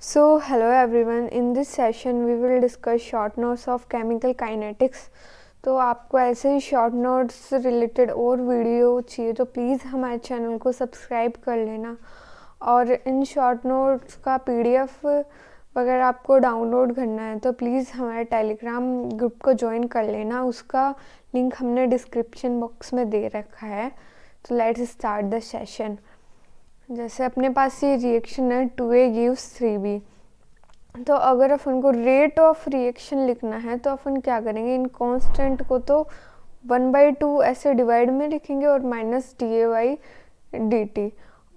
Hello everyone. In this session we will discuss short notes of chemical kinetics. तो आपको ऐसे ही short notes related और video चाहिए तो प्लीज़ हमारे चैनल को सब्सक्राइब कर लेना। और इन शॉर्ट नोट्स का पीडीएफ अगर आपको डाउनलोड करना है तो प्लीज़ हमारे टेलीग्राम ग्रुप को ज्वाइन कर लेना। उसका लिंक हमने डिस्क्रिप्शन बॉक्स में दे रखा है। तो लेट्स स्टार्ट द सेशन। जैसे अपने पास ये रिएक्शन है 2A गिव्स 3B। तो अगर अपन को रेट ऑफ रिएक्शन लिखना है तो अपन क्या करेंगे, इन कांस्टेंट को तो 1/2 ऐसे डिवाइड में लिखेंगे और माइनस DA/dt।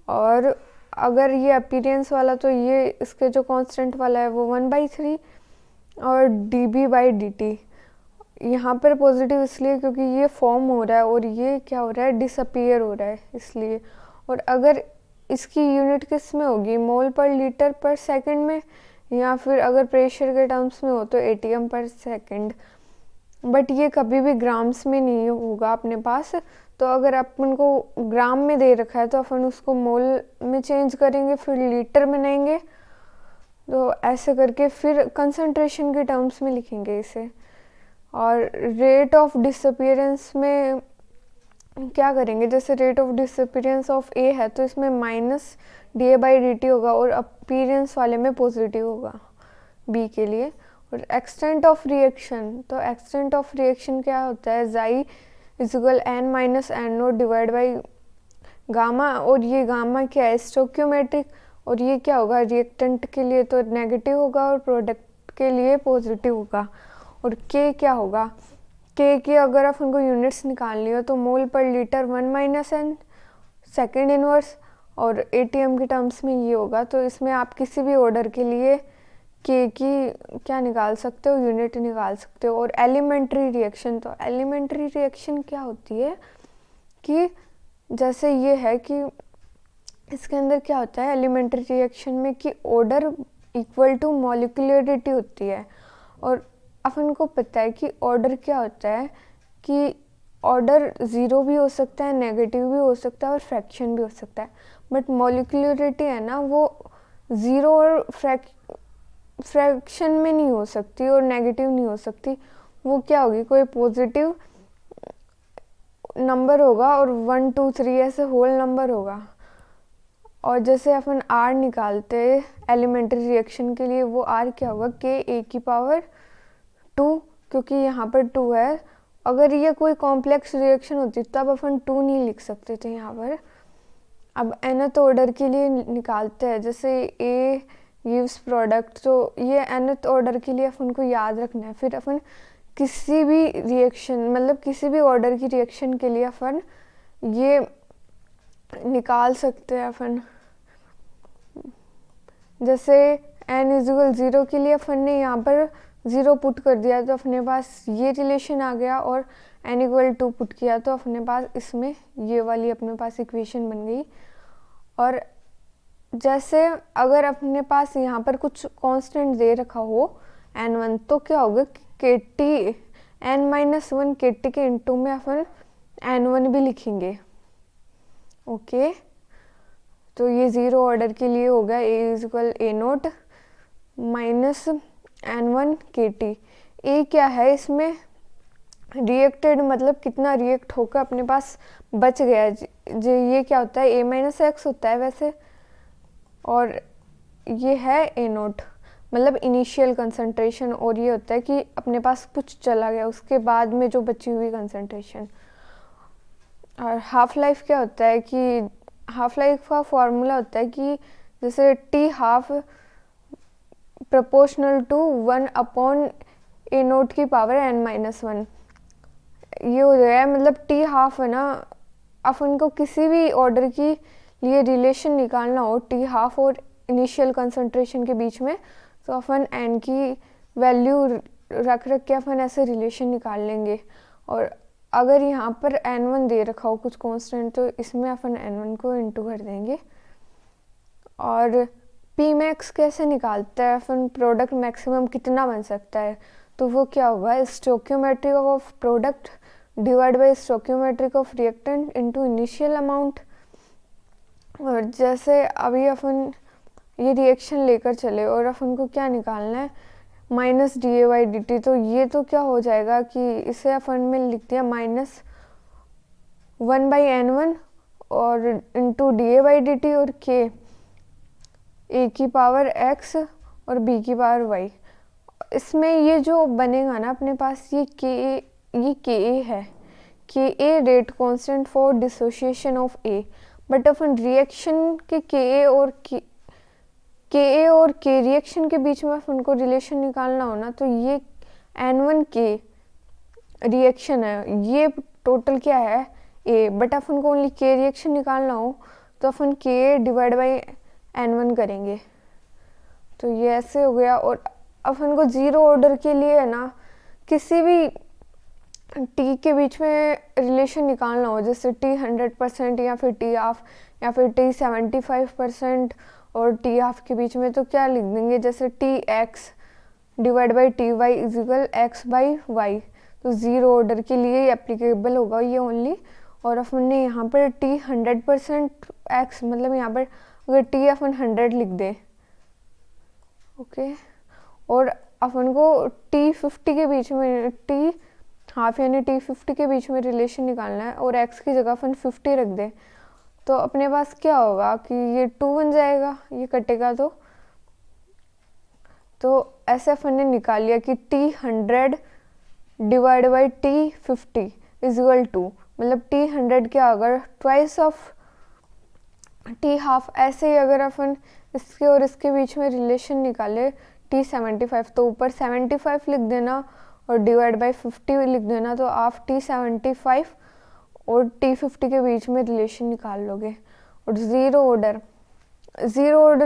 और अगर ये अपीयरेंस वाला तो ये इसके जो कांस्टेंट वाला है वो 1/3 और dB/dt। यहाँ पर पॉजिटिव इसलिए क्योंकि ये फॉर्म हो रहा है और ये क्या हो रहा है, डिसअपीयर हो रहा है इसलिए। और अगर इसकी यूनिट किस में होगी, मोल पर लीटर पर सेकंड में, या फिर अगर प्रेशर के टर्म्स में हो तो ATM पर सेकंड। बट ये कभी भी ग्राम्स में नहीं होगा अपने पास। तो अगर अपन को ग्राम में दे रखा है तो अपन उसको मोल में चेंज करेंगे, फिर लीटर में लेंगे, तो ऐसे करके फिर कंसंट्रेशन के टर्म्स में लिखेंगे इसे। और रेट ऑफ डिसअपीयरेंस में क्या करेंगे, जैसे rate of disappearance of A है तो इसमें माइनस DA/dt होगा और अपीयरेंस वाले में पॉजिटिव होगा B के लिए। और एक्सटेंट ऑफ रिएक्शन, तो एक्सटेंट ऑफ रिएक्शन क्या होता है, Xi = n-n0 divide by gamma. और ये गामा क्या है, स्टोक्योमेट्रिक। और ये क्या होगा, रिएक्टेंट के लिए तो नेगेटिव होगा और प्रोडक्ट के लिए पॉजिटिव होगा। और K क्या होगा, K की अगर अपन को यूनिट्स निकालनी हो तो मोल पर लीटर 1 - n सेकेंड इनवर्स। और ATM के टर्म्स में ये होगा। तो इसमें आप किसी भी ऑर्डर के लिए K की क्या निकाल सकते हो, यूनिट निकाल सकते हो। और एलिमेंट्री रिएक्शन, तो एलिमेंट्री रिएक्शन क्या होती है कि जैसे ये है कि इसके अंदर क्या होता है एलिमेंट्री रिएक्शन में कि ऑर्डर इक्वल टू मॉलिक्यूलरिटी होती है। और अपन को पता है कि ऑर्डर क्या होता है कि ऑर्डर 0 भी हो सकता है, नेगेटिव भी हो सकता है और फ्रैक्शन भी हो सकता है। बट मॉलिक्यूलरिटी है ना, वो 0 और फ्रैक्शन में नहीं हो सकती और नेगेटिव नहीं हो सकती। वो क्या होगी, कोई पॉजिटिव नंबर होगा और 1 2 3 ऐसे होल नंबर होगा। और जैसे अपन R निकालते हैं एलिमेंट्री रिएक्शन के लिए, वो R क्या होगा, Ka⁴ क्योंकि यहाँ पर 2 है। अगर ये कोई कॉम्प्लेक्स रिएक्शन होती तब अपन 2 नहीं लिख सकते थे यहाँ पर। अब nth ऑर्डर के लिए निकालते हैं, जैसे A गिव्स प्रोडक्ट, तो ये nth ऑर्डर के लिए अपन को याद रखना है। फिर अपन किसी भी रिएक्शन, मतलब किसी भी ऑर्डर की रिएक्शन के लिए अपन ये निकाल सकते हैं अपन। जैसे n = 0 के लिए अपन ने यहाँ पर 0 पुट कर दिया तो अपने पास ये रिलेशन आ गया। और n = 2 पुट किया तो अपने पास इसमें ये वाली अपने पास इक्वेशन बन गई। और जैसे अगर अपने पास यहाँ पर कुछ कांस्टेंट दे रखा हो n1, तो क्या होगा, KT n-1 KT के इंटू में अपन n1 भी लिखेंगे। ओके, तो ये 0 ऑर्डर के लिए हो गया A = A0 - n1 KT। A क्या है, इसमें रिएक्टेड मतलब कितना रिएक्ट होकर अपने पास बच गया। जो ये क्या होता है, A - x होता है वैसे। और ये है A0 मतलब इनिशियल कंसंट्रेशन। और ये होता है कि अपने पास कुछ चला गया उसके बाद में जो बची हुई कंसंट्रेशन। और हाफ लाइफ क्या होता है कि हाफ लाइफ का फॉर्मूला होता है कि जैसे T½ प्रोपोर्शनल टू 1/A0 की पावर n-1। ये हो गया, मतलब T½ है ना, अपन को किसी भी ऑर्डर की लिए रिलेशन निकालना हो T½ और इनिशियल कंसंट्रेशन के बीच में, तो अपन n की वैल्यू रख के अपन ऐसे रिलेशन निकाल लेंगे। और अगर यहाँ पर n1 दे रखा हो कुछ कांस्टेंट तो इसमें अपन n1 को इंटू कर देंगे। और Pmax कैसे निकालते हैं अपन, प्रोडक्ट मैक्सिमम कितना बन सकता है, तो वो क्या होगा, stoichiometric of product divide by stoichiometric of reactant into initial amount. और जैसे अभी अपन ये रिएक्शन लेकर चले और अपन को क्या निकालना है, माइनस DA/dt। तो ये तो क्या हो जाएगा कि इसे अपन में लिख दिया -1/n1 और इंटू DA/dt और k a की पावर x और b की पावर y। इसमें ये जो बनेगा ना अपने पास, ये Ka है, Ka rate constant for dissociation of A। But upon reaction के Ka और K रिएक्शन के बीच में अपन को रिलेशन निकालना हो ना, तो ये N1K रिएक्शन है, ये टोटल क्या है A। बट अपन को ओनली K रिएक्शन निकालना हो तो अपन Ka डिवाइड बाई N1 करेंगे। तो ये ऐसे हो गया। और अपन को जीरो ऑर्डर के लिए है ना, किसी भी टी के बीच में रिलेशन निकालना हो, जैसे टी 100% या फिर टी हाफ या फिर टी 75% और टी हाफ के बीच में, तो क्या लिख देंगे, जैसे T X divide by T Y is equal X by Y. तो ज़ीरो ऑर्डर के लिए एप्लीकेबल होगा ये ओनली। और अपन ने यहाँ पर टी 100% एक्स, मतलब यहाँ पर अगर टी अपन 100 लिख दे, ओके, और अपन को टी 50 के बीच में, टी हाफ यानी टी 50 के बीच में रिलेशन निकालना है और एक्स की जगह अपन 50 रख दे, तो अपने पास क्या होगा कि ये 2 बन जाएगा, ये कटेगा। तो ऐसे अपन ने निकाल लिया कि T 100 divide by T 50 is equal to, मतलब टी 100 क्या होगा, ट्वाइस ऑफ टी हाफ। ऐसे ही अगर अपन इसके और इसके बीच में रिलेशन निकाले टी 75, तो ऊपर 75 लिख देना और डिवाइड बाई 50 लिख देना, तो आप टी 75 और टी 50 के बीच में रिलेशन निकाल लोगे। और ज़ीरो ऑर्डर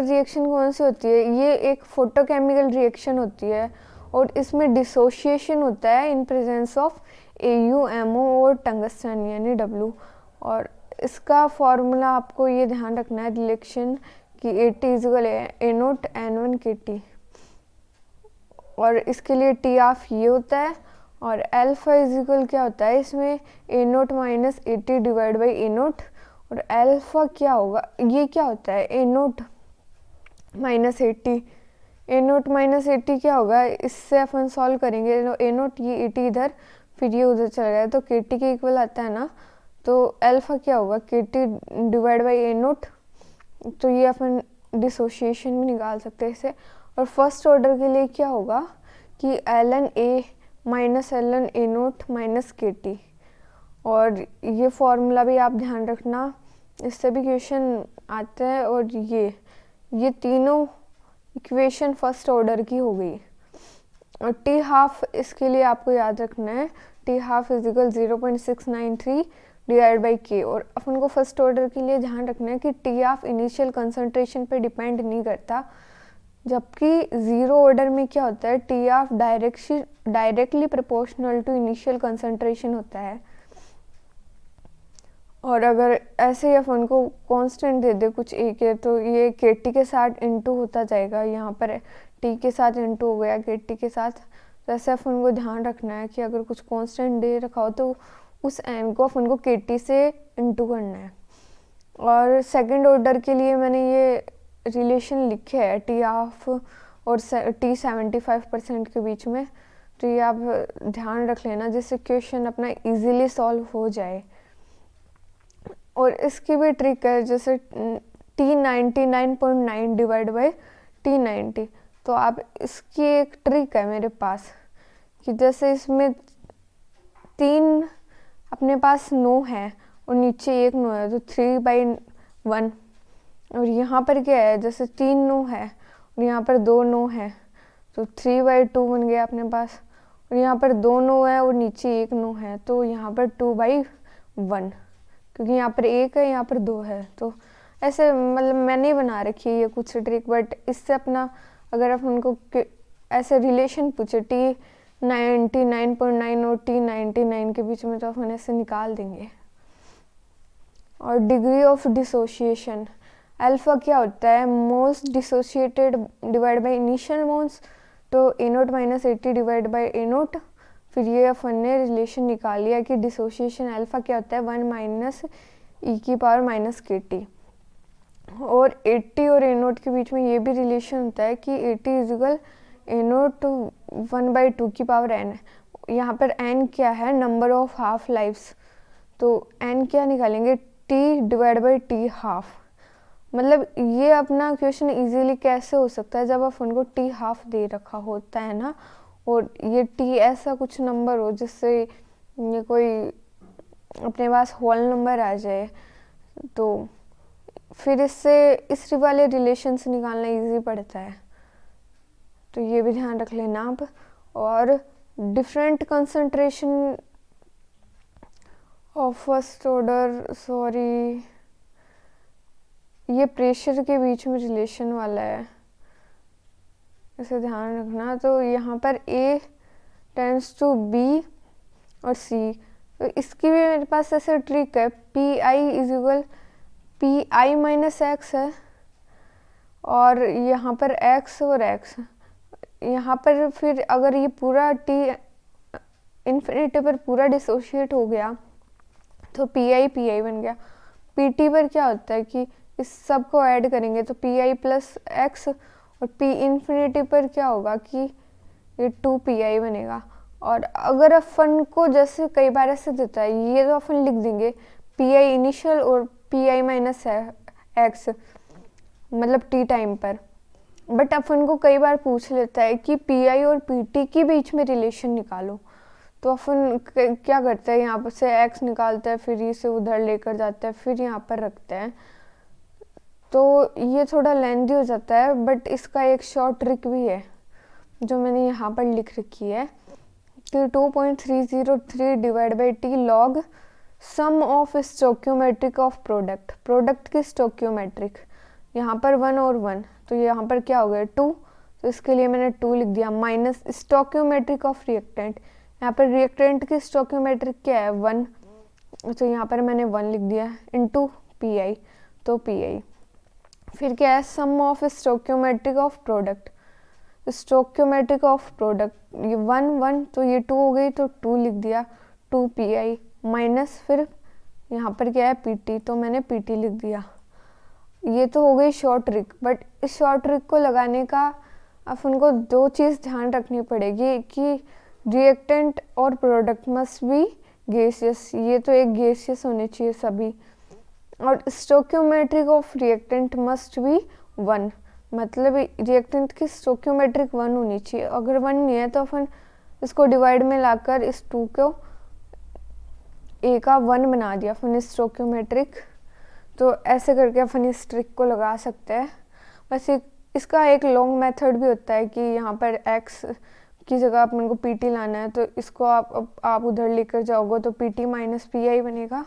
रिएक्शन कौन सी होती है, ये एक फोटोकेमिकल रिएक्शन होती है और इसमें डिसोशिएशन होता है इन प्रेजेंस ऑफ AuMO और टंगस्टन यानी W। और इसका फॉर्मूला आपको ये ध्यान रखना है रिलेशन कि AT equal A0 N1 KT। और इसके लिए टी ऑफ ये होता है और अल्फा इजिकल क्या होता है इसमें A0 minus AT divide by A0। और अल्फा क्या होगा, ये क्या होता है A0 माइनस AT क्या होगा, इससे अपन सॉल्व करेंगे। A0 ये AT इधर, फिर ये उधर चला गया तो KT के इक्वल आता है ना, तो अल्फा क्या होगा KT डिवाइड बाई A0। तो ये अपन डिसोशिएशन भी निकाल सकते हैं इसे। और फर्स्ट ऑर्डर के लिए क्या होगा कि ln A minus ln A0 minus KT। और ये फॉर्मूला भी आप ध्यान रखना, इससे भी क्वेश्चन आते हैं। और ये तीनों इक्वेशन फर्स्ट ऑर्डर की हो गई। और टी हाफ इसके लिए आपको याद रखना है, T half is equal 0.693 divide by K. और अपन को फर्स्ट ऑर्डर के लिए ध्यान रखना है कि टी हाफ इनिशियल कंसंट्रेशन पे डिपेंड नहीं करता, जबकि ज़ीरो ऑर्डर में क्या होता है, T half directly proportional to initial concentration होता है। और अगर ऐसे ही अपन को कांस्टेंट दे दे कुछ ए के, तो ये KT के साथ इनटू होता जाएगा, यहाँ पर टी के साथ इनटू हो गया KT के साथ। तो ऐसे अपन को ध्यान रखना है कि अगर कुछ कांस्टेंट दे रखा हो तो उस एन को अपन को KT से इनटू करना है। और सेकंड ऑर्डर के लिए मैंने ये रिलेशन लिखे है टी हाफ और टी 75% के बीच में, तो ये आप ध्यान रख लेना जिससे क्वेश्चन अपना इजीली सॉल्व हो जाए। और इसकी भी ट्रिक है, जैसे टी 99.9 डिवाइड बाई टी 90। तो आप इसकी एक ट्रिक है मेरे पास कि जैसे इसमें 3 अपने पास 9 है और नीचे 1 9 है, तो 3/1। और यहाँ पर क्या है, जैसे 3 9 है और यहाँ पर 2 9 है, तो 3/2 बन गया अपने पास। और यहाँ पर 2 9 है और नीचे 1 9 है, तो यहाँ पर 2/1, क्योंकि यहाँ पर 1 है यहाँ पर 2 है। तो ऐसे मतलब मैंने बना रखी है ये कुछ ट्रिक, बट इससे अपना अगर आप उनको ऐसे रिलेशन पूछे टी 99.9 और टी 99 के बीच में, तो अपन ऐसे निकाल देंगे। और डिग्री ऑफ डिसोशिएशन, अल्फा क्या होता है, most dissociated divide by initial moles, तो A0 minus AT divide by A0। फिर ये अपन ने रिलेशन निकाल लिया कि डिसोशिएशन अल्फा क्या होता है, 1 माइनस E की पावर माइनस KT। और 80 और ए नोट के बीच में ये भी रिलेशन होता है कि 80 इजिकल ए नोट 1/2 की पावर n है। यहाँ पर n क्या है, नंबर ऑफ हाफ लाइफ्स, तो n क्या निकालेंगे, t divide by t half. मतलब ये अपना क्वेश्चन इजीली कैसे हो सकता है, जब अपन को t हाफ दे रखा होता है ना, और ये t ऐसा कुछ नंबर हो जिससे ये कोई अपने पास होल नंबर आ जाए, तो फिर इससे इस वाले रिलेशन से निकालना इजी पड़ता है। तो ये भी ध्यान रख लेना आप। और different concentration of first order, sorry ये प्रेशर के बीच में रिलेशन वाला है, इसे ध्यान रखना। तो यहाँ पर A टेंड्स टू B और C, तो इसकी भी मेरे पास ऐसे ट्रिक है, PI is equal PI minus X है, और यहाँ पर X और X, यहाँ पर फिर अगर ये पूरा T इन्फिनिटी पर पूरा डिसोशिएट हो गया तो PI बन गया। PT पर क्या होता है कि इस सब को ऐड करेंगे तो PI प्लस X, और P इन्फिनिटी पर क्या होगा कि ये 2PI बनेगा। और अगर अपन को जैसे कई बार ऐसे देता है, ये तो अपन लिख देंगे PI इनिशियल और PI माइनस X, मतलब T टाइम पर। बट अपन को कई बार पूछ लेता है कि PI और PT के बीच में रिलेशन निकालो, तो अपन क्या करते हैं, यहाँ से x निकालते हैं, फिर इसे उधर लेकर जाते हैं, फिर यहाँ पर रखते हैं। तो ये थोड़ा लेंथी हो जाता है, बट इसका एक शॉर्ट ट्रिक भी है जो मैंने यहाँ पर लिख रखी है कि 2.303 divide by T log sum of stoichiometric of product की स्टोक्योमेट्रिक, यहाँ पर 1 और 1, तो यहाँ पर क्या हो गया 2, तो इसके लिए मैंने 2 लिख दिया, माइनस स्टोक्योमेट्रिक ऑफ रिएक्टेंट, यहाँ पर रिएक्टेंट की स्टोक्योमेट्रिक क्या है 1, तो यहाँ पर मैंने 1 लिख दिया, इनटू PI, तो PI। फिर क्या है, sum of stoichiometric of product, stoichiometric of product, ये 1 1, तो ये 2 हो गई, तो 2 लिख दिया, 2PI माइनस फिर यहाँ पर क्या है PT, तो मैंने PT लिख दिया। ये तो हो गई शॉर्ट ट्रिक, बट इस शॉर्ट ट्रिक को लगाने का अपन को 2 चीज़ ध्यान रखनी पड़ेगी कि रिएक्टेंट और प्रोडक्ट मस्ट बी गैसियस, ये तो एक गैसियस होने चाहिए सभी, और stoichiometric of reactant must be 1, मतलब रिएक्टेंट की स्टोक्योमेट्रिक 1 होनी चाहिए। अगर 1 नहीं है तो अपन इसको डिवाइड में लाकर इस 2 को A का 1 बना दिया अपन स्टोक्योमेट्रिक। तो ऐसे करके अपन इस ट्रिक को लगा सकते हैं। बस इसका एक लॉन्ग मेथड भी होता है कि यहाँ पर x की जगह अपन को PT लाना है, तो इसको आप उधर लेकर जाओगे तो PT माइनस PI बनेगा,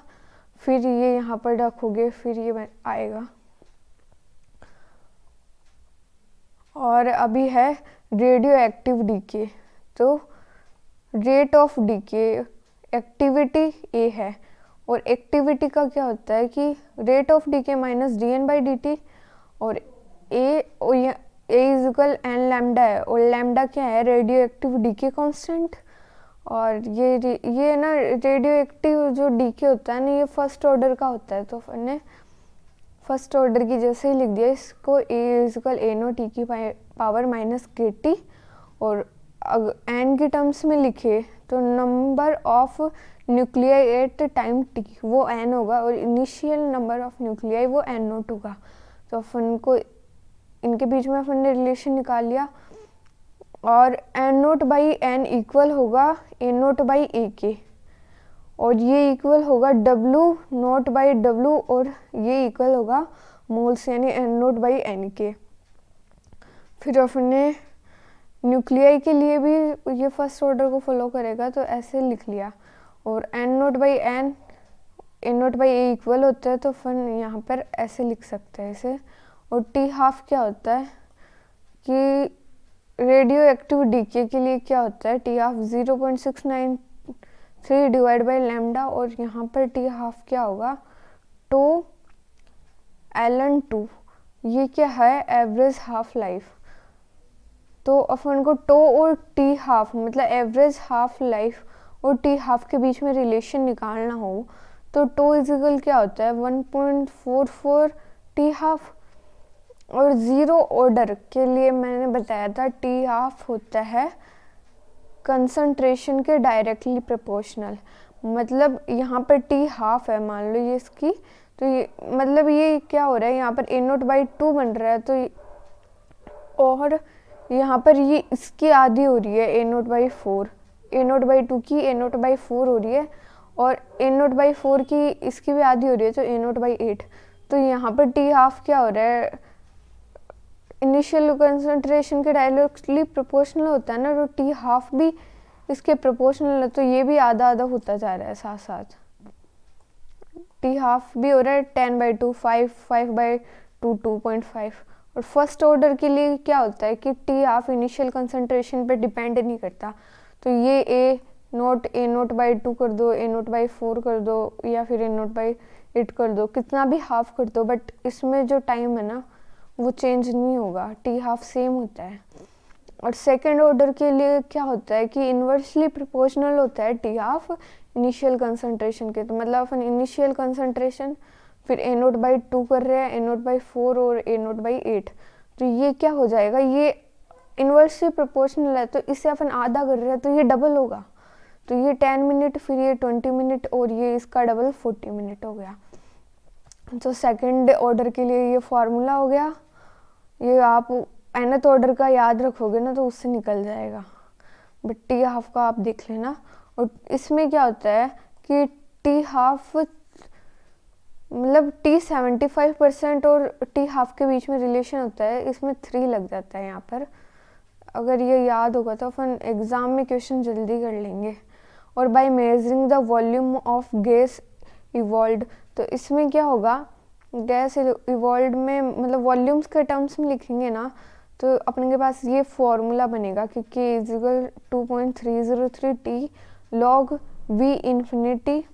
फिर ये यहाँ पर रखोगे, फिर ये आएगा। और अभी है रेडियो एक्टिव डीके, तो rate of decay activity A है, और एक्टिविटी का क्या होता है कि rate of decay minus DN by DT, और A is equal N lambda है, और लैम्डा क्या है, रेडियो एक्टिव डीके कांस्टेंट। और ये ना रेडियो एक्टिव जो डीके होता है ना, ये फर्स्ट ऑर्डर का होता है, तो हमने फर्स्ट ऑर्डर की जैसे ही लिख दिया इसको, A इज इक्वल A0 की पावर माइनस KT, और एन की टर्म्स में लिखे तो number of nuclei at time T वो n होगा, और इनिशियल नंबर ऑफ न्यूक्लियाई वो N0 होगा। तो अपन को इनके बीच में अपन ने रिलेशन निकाल लिया, और N0 बाई N इक्वल होगा A0 बाई AK, और ये इक्वल होगा W0 बाई W, और ये इक्वल होगा मोल्स यानी N0 बाई N के। फिर अपन ने न्यूक्लियाई के लिए भी ये फर्स्ट ऑर्डर को फॉलो करेगा, तो ऐसे लिख लिया, और N0 by N A0 by A equal होता है, तो अपन यहाँ पर ऐसे लिख सकते हैं इसे। और T हाफ क्या होता है कि रेडियो एक्टिव डीके के लिए क्या होता है, T half 0.693 divide by lambda, और यहाँ पर T हाफ क्या होगा 2ln2, ये क्या है एवरेज हाफ लाइफ। तो अपन को टो और T हाफ मतलब एवरेज हाफ लाइफ और T हाफ के बीच में रिलेशन निकालना हो, तो टो इजिकल क्या होता है 1.44 T हाफ, और ज़ीरो ऑर्डर के लिए मैंने बताया था टी हाफ होता है कंसंट्रेशन के डायरेक्टली प्रोपोर्शनल। मतलब यहाँ पर टी हाफ है, मान लो ये इसकी, तो ये मतलब ये क्या हो रहा है, यहाँ पर A0/2 बन रहा है, तो और यहाँ पर ये इसकी आधी हो रही है A0/4, A0/2 की A0/4 हो रही है, और A0/4 की इसकी भी आधी हो रही है, तो A0/8। तो यहाँ पर टी हाफ क्या हो रहा है, इनिशियल कंसंट्रेशन के डायरेक्टली प्रोपोर्शनल होता है ना, तो टी हाफ भी इसके प्रोपोर्शनल है, तो ये भी आधा आधा होता जा रहा है साथ साथ। टी हाफ भी हो रहा है 10/2, 5/2, 2.5। और फर्स्ट ऑर्डर के लिए क्या होता है कि टी हाफ इनिशियल कंसंट्रेशन पे डिपेंड नहीं करता, तो ये A0/2 कर दो, A0/4 कर दो, या फिर A0/8 कर दो, कितना भी हाफ कर दो, बट इसमें जो टाइम है ना वो चेंज नहीं होगा, टी हाफ सेम होता है। और सेकेंड ऑर्डर के लिए क्या होता है कि इन्वर्सली प्रोपोर्शनल होता है टी हाफ इनिशियल कंसंट्रेशन के। तो मतलब अपन इनिशियल कंसंट्रेशन फिर A0/2 कर रहे हैं, A0/4 और A0/8, तो ये क्या हो जाएगा, ये इन्वर्सली प्रोपोर्शनल है, तो इसे अपन आधा कर रहे हैं, तो ये डबल होगा, तो ये 10 मिनट, फिर ये 20 मिनट, और ये इसका डबल 40 मिनट हो गया। तो सेकेंड ऑर्डर के लिए ये फार्मूला हो गया, ये आप nth ऑर्डर का याद रखोगे ना तो उससे निकल जाएगा, बट टी हाफ का आप देख लेना। और इसमें क्या होता है कि टी हाफ मतलब टी 75% और टी हाफ के बीच में रिलेशन होता है, इसमें 3 लग जाता है यहाँ पर। अगर ये याद होगा तो अपन एग्ज़ाम में क्वेश्चन जल्दी कर लेंगे। और by measuring the volume of gas evolved, तो इसमें क्या होगा, गैस इवॉल्व्ड में मतलब वॉल्यूम्स के टर्म्स में लिखेंगे ना, तो अपने के पास ये फॉर्मूला बनेगा कि K = 2.303 T log V infinity.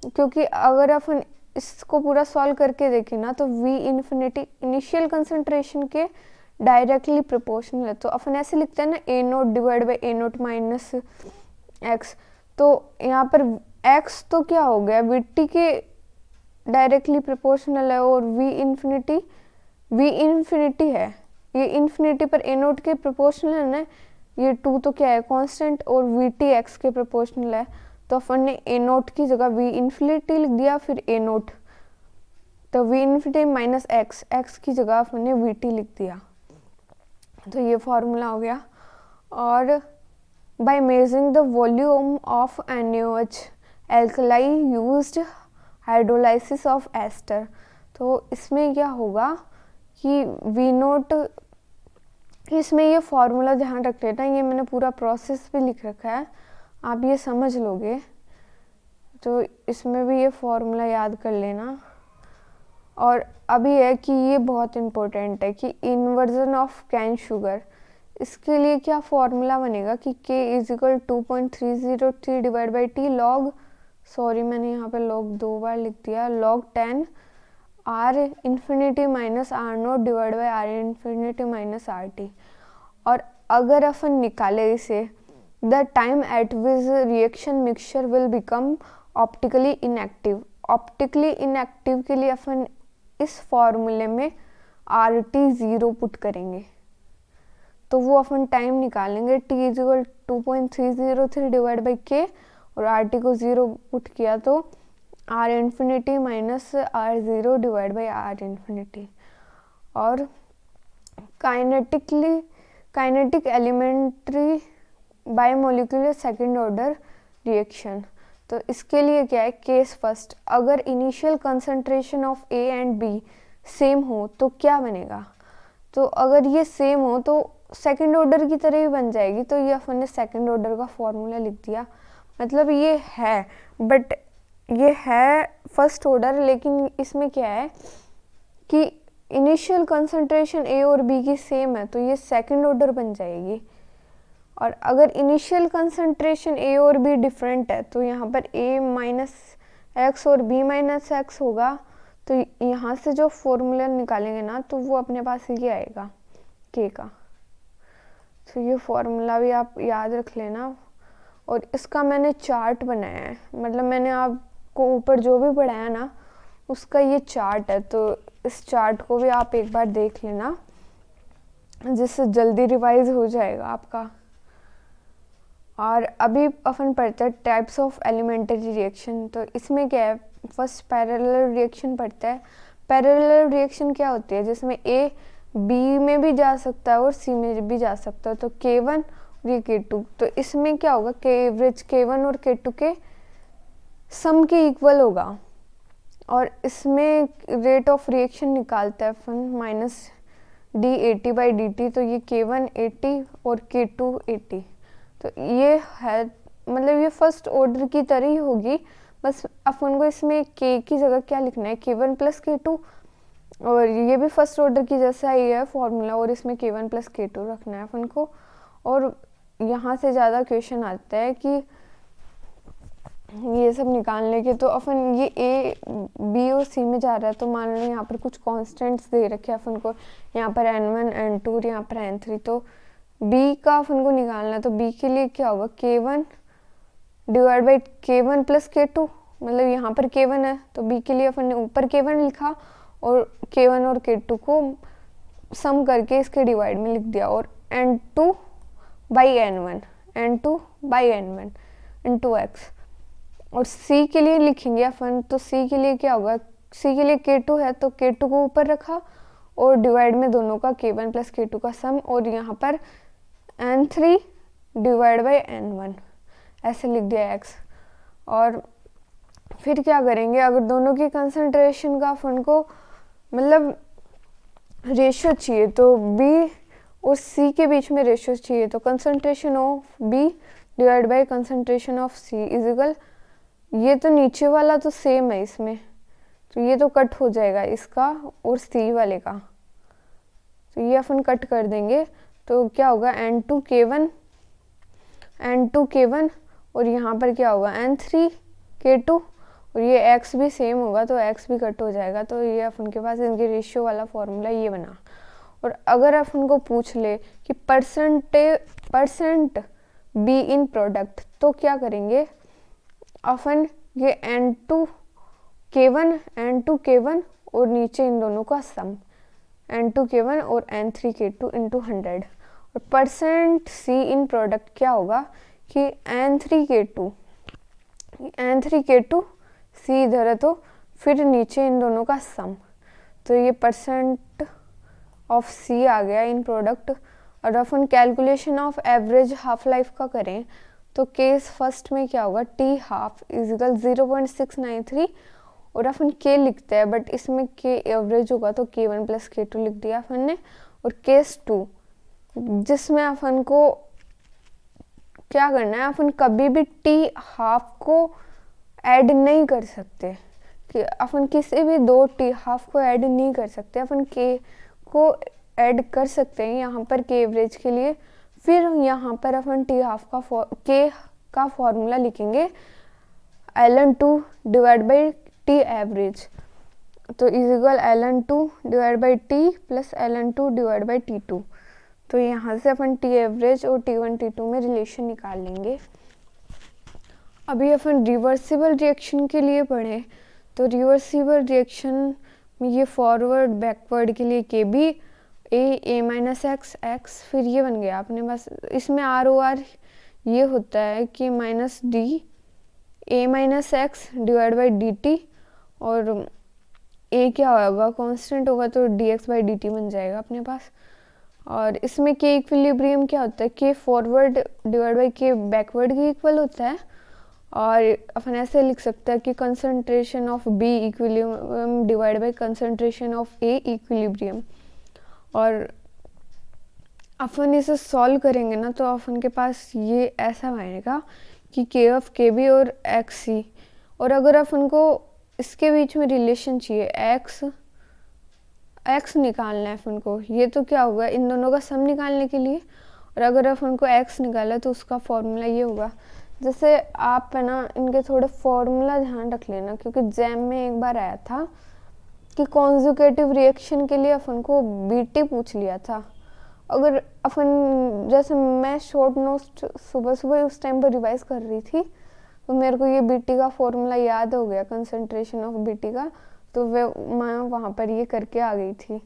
क्योंकि अगर अपन इसको पूरा सॉल्व करके देखें ना, तो V इन्फिनिटी इनिशियल कंसंट्रेशन के डायरेक्टली प्रोपोर्शनल है, तो अपन ऐसे लिखते हैं ना A0/A0 - x। तो यहाँ पर x तो क्या हो गया, VT के डायरेक्टली प्रोपोर्शनल है, और V इन्फिनिटी है, ये इन्फिनिटी पर A0 के प्रोपोर्शनल है ना, ये 2 तो क्या है कांस्टेंट, और VT x के प्रोपोर्शनल है, तो अपन ने A0 की जगह V इन्फिनिटी लिख दिया, फिर A0, तो V इन्फिनिटी माइनस x की जगह अपन ने VT लिख दिया, तो ये फार्मूला हो गया। और by measuring the volume of NaOH alkali used hydrolysis of ester, तो इसमें क्या होगा कि V0, इसमें ये फार्मूला ध्यान रख लेना, ये मैंने पूरा प्रोसेस भी लिख रखा है, आप ये समझ लोगे, तो इसमें भी ये फार्मूला याद कर लेना। और अभी है कि ये बहुत इम्पोर्टेंट है कि इन्वर्जन ऑफ कैन शुगर, इसके लिए क्या फार्मूला बनेगा कि K = 2.303 / T log, सॉरी मैंने यहाँ पे log 2 बार लिख दिया, log 10 R infinity minus R0 / R infinity minus RT। और अगर अपन निकाले इसे, the time eight which reaction mixture will become optically inactive, optically inactive के लिए अपन इस फॉर्मूले में RT 0 पुट करेंगे, तो वो अपन टाइम निकालेंगे, T = 2.303 / K, और RT को 0 पुट किया तो R infinity minus R0 / R infinity. और kinetic elementary bimolecular second order reaction, तो इसके लिए क्या है, केस फर्स्ट, अगर initial concentration of A and B same हो तो क्या बनेगा, तो अगर ये सेम हो तो सेकेंड ऑर्डर की तरह ही बन जाएगी, तो ये अपन ने सेकेंड ऑर्डर का फॉर्मूला लिख दिया। मतलब ये है, बट ये है फर्स्ट ऑर्डर, लेकिन इसमें क्या है कि इनिशियल कंसंट्रेशन A और B की सेम है, तो ये सेकेंड ऑर्डर बन जाएगी। और अगर इनिशियल कंसंट्रेशन A और B डिफरेंट है, तो यहाँ पर A - x और B - x होगा, तो यहाँ से जो फॉर्मूला निकालेंगे ना, तो वो अपने पास ये आएगा K का, तो ये फॉर्मूला भी आप याद रख लेना। और इसका मैंने चार्ट बनाया है, मतलब मैंने आपको ऊपर जो भी पढ़ाया ना उसका ये चार्ट है, तो इस चार्ट को भी आप एक बार देख लेना, जिससे जल्दी रिवाइज हो जाएगा आपका। और अभी अपन पढ़ते हैं टाइप्स ऑफ एलिमेंट्री रिएक्शन। तो इसमें क्या है, फर्स्ट पैरेलल रिएक्शन पढ़ता है। पैरेलल रिएक्शन क्या होती है, जिसमें ए बी में भी जा सकता है और सी में भी जा सकता है। तो K1 और ये K2, तो इसमें क्या होगा, K एवरेज K1 और K2 के सम के इक्वल होगा। और इसमें रेट ऑफ रिएक्शन निकालता है अपन माइनस dAt/dt। तो ये K1 80 और K2 80। तो ये है, मतलब ये फर्स्ट ऑर्डर की तरह ही होगी, बस अपन को इसमें K की जगह क्या लिखना है, K1 + K2। और ये भी फर्स्ट ऑर्डर की जैसा ही है फॉर्मूला, और इसमें K1 + K2 रखना है अपन को। और यहाँ से ज़्यादा क्वेश्चन आता है कि ये सब निकालने के, तो अपन ये ए बी और सी में जा रहा है, तो मान लो यहाँ पर कुछ कांस्टेंट्स दे रखे हैं अपन को, यहाँ पर N1 N2 और यहाँ पर N3। तो बी का अपन को निकालना है, तो बी के लिए क्या होगा, K1 / K1 + K2। मतलब यहाँ पर K1 है तो बी के लिए अपन ने ऊपर K1 लिखा और K1 और K2 को सम करके इसके डिवाइड में लिख दिया, और N2/N1 N2/N1 × x। और C के लिए लिखेंगे अपन, तो C के लिए क्या होगा, C के लिए K2 है तो K2 को ऊपर रखा और डिवाइड में दोनों का K1 + K2 का सम, और यहाँ पर N3/N1 ऐसे लिख दिया x। और फिर क्या करेंगे, अगर दोनों की कंसंट्रेशन का अपन को मतलब रेशियो चाहिए, तो B और C के बीच में रेशियो चाहिए, तो concentration of B / concentration of C equal, ये तो नीचे वाला तो सेम है इसमें, तो ये तो कट हो जाएगा इसका और C वाले का, तो ये अपन कट कर देंगे। तो क्या होगा, N2K1 और यहाँ पर क्या होगा, N3K2, और ये x भी सेम होगा तो x भी कट हो जाएगा। तो ये अपन के पास इनके रेशियो वाला फॉर्मूला ये बना। और अगर अपन को पूछ ले कि परसेंट बी इन प्रोडक्ट, तो क्या करेंगे अपन, ये N2K1 और नीचे इन दोनों का सम N2K1 और N3K2 × 100। और परसेंट सी इन प्रोडक्ट क्या होगा कि N3K2 सी इधर है, तो फिर नीचे इन दोनों का सम, तो ये परसेंट ऑफ सी आ गया इन प्रोडक्ट। और अपन calculation of average half life का करें, तो केस फर्स्ट में क्या होगा, T½ = 0.693, और अपन K लिखते हैं बट इसमें K एवरेज होगा तो K1 + K2 लिख दिया अपन ने। और केस 2 जिसमें अपन को क्या करना है, अपन कभी भी T½ को ऐड नहीं कर सकते, कि अपन किसी भी दो T½ को ऐड नहीं कर सकते, अपन K को ऐड कर सकते हैं यहाँ पर K एवरेज के लिए। फिर यहाँ पर अपन T½ K का फॉर्मूला लिखेंगे ln2 / T एवरेज, तो equal ln2 / T + ln2 / T2। तो यहाँ से अपन T एवरेज और T1 T2 में रिलेशन निकाल लेंगे। अभी अपन रिवर्सिबल रिएक्शन के लिए पढ़े, तो रिवर्सिबल रिएक्शन में ये फॉरवर्ड बैकवर्ड के लिए KB A - x, फिर ये बन गया अपने पास। इसमें ROR ये होता है कि -D A - x / dt, और A क्या होगा, कांस्टेंट होगा तो dx/dt बन जाएगा अपने पास। और इसमें K इक्विलिब्रियम क्या होता है, K फॉरवर्ड / K बैकवर्ड के इक्वल होता है। और अपन ऐसे लिख सकते हैं कि concentration of B equilibrium / concentration of A equilibrium. और अपन इसे सॉल्व करेंगे ना, तो अपन के पास ये ऐसा बनेगा कि K of KB और XC। और अगर अपन को इसके बीच में रिलेशन चाहिए, x निकालना है अपन को, ये तो क्या होगा, इन दोनों का सम निकालने के लिए। और अगर अपन को x निकाला तो उसका फॉर्मूला ये होगा। जैसे आप है ना, इनके थोड़े फॉर्मूला ध्यान रख लेना, क्योंकि जैम में एक बार आया था कि कॉन्जुगेटिव रिएक्शन के लिए अपन को BT पूछ लिया था। अगर अपन, जैसे मैं शॉर्ट नोट्स सुबह उस टाइम पर रिवाइज कर रही थी, तो मेरे को ये BT का फॉर्मूला याद हो गया, कंसंट्रेशन ऑफ BT का। तो मैं वहाँ पर ये करके आ गई थी।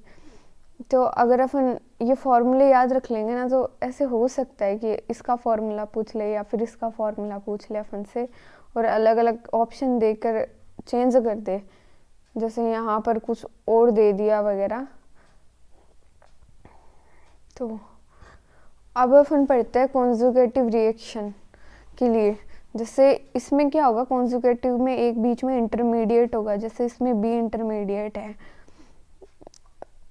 तो अगर अपन ये फॉर्मूले याद रख लेंगे ना, तो ऐसे हो सकता है कि इसका फॉर्मूला पूछ ले या फिर इसका फॉर्मूला पूछ ले अपन से, और अलग अलग ऑप्शन देकर चेंज कर दे, जैसे यहाँ पर कुछ और दे दिया वगैरह। तो अब अपन पढ़ते हैं कॉन्जुगेटिव रिएक्शन के लिए। जैसे इसमें क्या होगा, कॉन्जुगेटिव में एक बीच में इंटरमीडिएट होगा, जैसे इसमें बी इंटरमीडिएट है।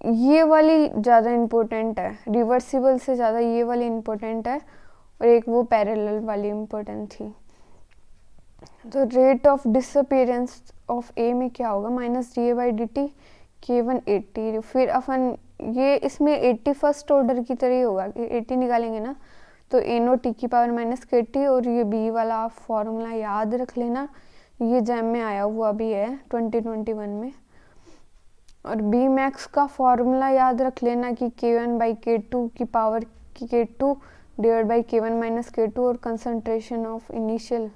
ये वाली ज़्यादा इम्पोर्टेंट है, रिवर्सिबल से ज़्यादा ये वाली इम्पोर्टेंट है, और एक वो पैरेलल वाली इम्पोर्टेंट थी। तो रेट ऑफ डिसअपीयरेंस ऑफ ए में क्या होगा, -dA/dt K1 80। फिर अपन ये इसमें 80 फर्स्ट ऑर्डर की तरह ही होगा कि 80 निकालेंगे ना, तो A0 t⁻⁻KT। और ये बी वाला फॉर्मूला याद रख लेना, ये जैम में आया हुआ भी है 2021 में। और बी मैक्स का फॉर्मूला याद रख लेना कि K1/K2 की पावर की K2 / K1 - K2, और कंसंट्रेशन ऑफ इनिशियल।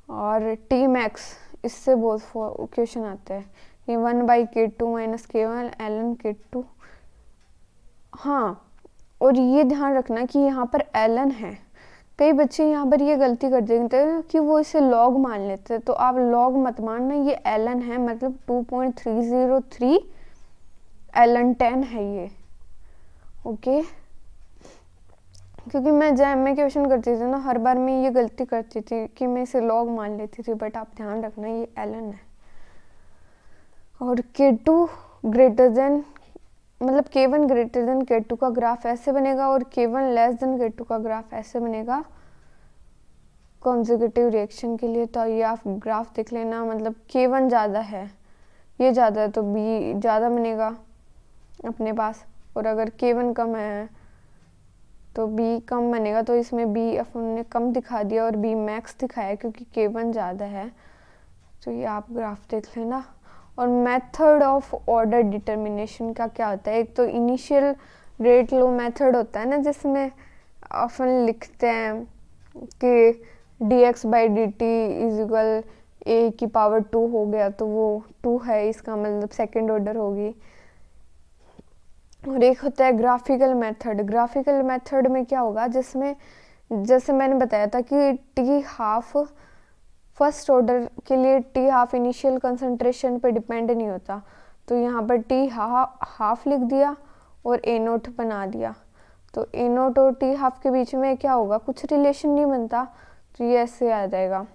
और टी मैक्स, इससे बहुत क्वेश्चन आते हैं, ये 1/K2 - K1 ln K2। हाँ, और ये ध्यान रखना कि यहाँ पर ln है। कई बच्चे यहाँ पर ये गलती कर देते हैं कि वो इसे लॉग मान लेते हैं, तो आप लॉग मत मानना, ये ln है, मतलब 2.303 ln 10 है ये, ओके। क्योंकि मैं जैम में क्वेश्चन करती थी ना, हर बार मैं ये गलती करती थी कि मैं इसे लॉग मान लेती थी, बट आप ध्यान रखना ये ln है। और K2 ग्रेटर देन, मतलब K1 ग्रेटर देन K2 का ग्राफ ऐसे बनेगा, और K1 लेस देन K2 का ग्राफ ऐसे बनेगा कॉन्जुगेटिव रिएक्शन के लिए। तो ये आप ग्राफ देख लेना, मतलब K1 ज़्यादा है, ये ज़्यादा है, तो B ज़्यादा बनेगा अपने पास, और अगर K1 कम है तो B कम बनेगा। तो इसमें B अपन ने कम दिखा दिया और B मैक्स दिखाया क्योंकि K1 ज़्यादा है। तो ये आप ग्राफ देख लेना। और मेथड ऑफ ऑर्डर डिटर्मिनेशन का क्या होता है, एक तो इनिशियल रेट लो मेथड होता है ना, जिसमें अपन लिखते हैं कि dx/dt = A⁻² हो गया, तो वो 2 है, इसका मतलब सेकेंड ऑर्डर होगी। और एक होता है ग्राफिकल मेथड। ग्राफिकल मेथड में क्या होगा, जिसमें जैसे मैंने बताया था कि T½ फर्स्ट ऑर्डर के लिए T½ इनिशियल कंसंट्रेशन पे डिपेंड नहीं होता, तो यहाँ पर T½ लिख दिया और A0 बना दिया। तो A0 और T½ के बीच में क्या होगा, कुछ रिलेशन नहीं बनता, तो ये ऐसे आ जाएगा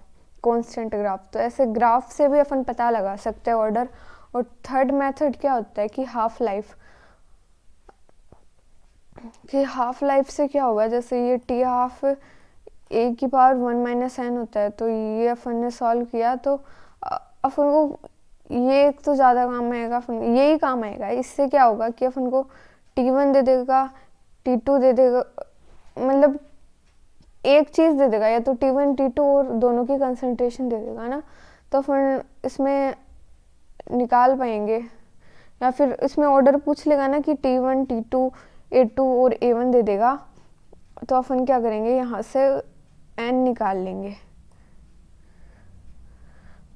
कांस्टेंट ग्राफ। तो ऐसे ग्राफ से भी अपन पता लगा सकते हैं ऑर्डर। और थर्ड मेथड क्या होता है कि हाफ लाइफ, कि हाफ लाइफ से क्या होगा, जैसे ये T½ A⁻1 - n होता है, तो ये अपन ने सॉल्व किया, तो अपन को ये एक तो ज़्यादा काम आएगा, अपन यही काम आएगा। इससे क्या होगा कि अपन को T1 दे देगा, T2 दे देगा, मतलब एक चीज़ दे देगा, या तो T1 T2 और दोनों की कंसंट्रेशन दे देगा ना, तो अपन इसमें निकाल पाएंगे। या फिर इसमें ऑर्डर पूछ लेगा ना कि T1 T2 A2 और A1 दे देगा, तो अपन क्या करेंगे, यहाँ से n निकाल लेंगे।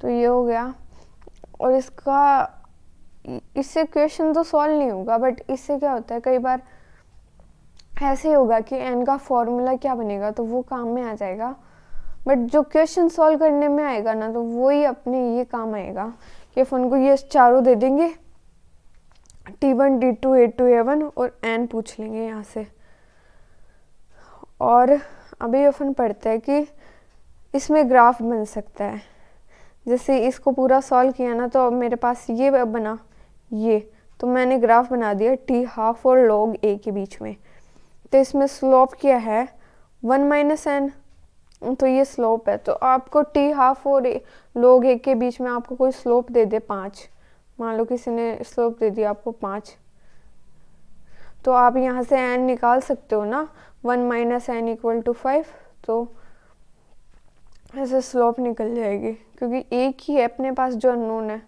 तो ये हो गया। और इससे क्वेश्चन तो सॉल्व नहीं होगा, बट इससे क्या होता है, कई बार ऐसे ही होगा कि n का फॉर्मूला क्या बनेगा, तो वो काम में आ जाएगा। बट जो क्वेश्चन सॉल्व करने में आएगा ना, तो वो ही अपने ये काम आएगा कि अपन को ये चारों दे देंगे, T1 T2 A2 A1, और n पूछ लेंगे यहाँ से। और अभी अपन पढ़ते हैं कि इसमें ग्राफ बन सकता है। जैसे इसको पूरा सॉल्व किया ना, तो अब मेरे पास ये बना, ये तो मैंने ग्राफ बना दिया T½ और log A के बीच में। तो इसमें स्लोप क्या है, 1 - n, तो ये स्लोप है। तो आपको T½ और log A के बीच में आपको कोई स्लोप दे दे 5, मान लो किसी ने स्लोप दे दिया आपको 5, तो आप यहाँ से n निकाल सकते हो ना, 1 - n = 5। तो ऐसे स्लोप निकल जाएगी, क्योंकि एक ही है अपने पास जो अननोन है।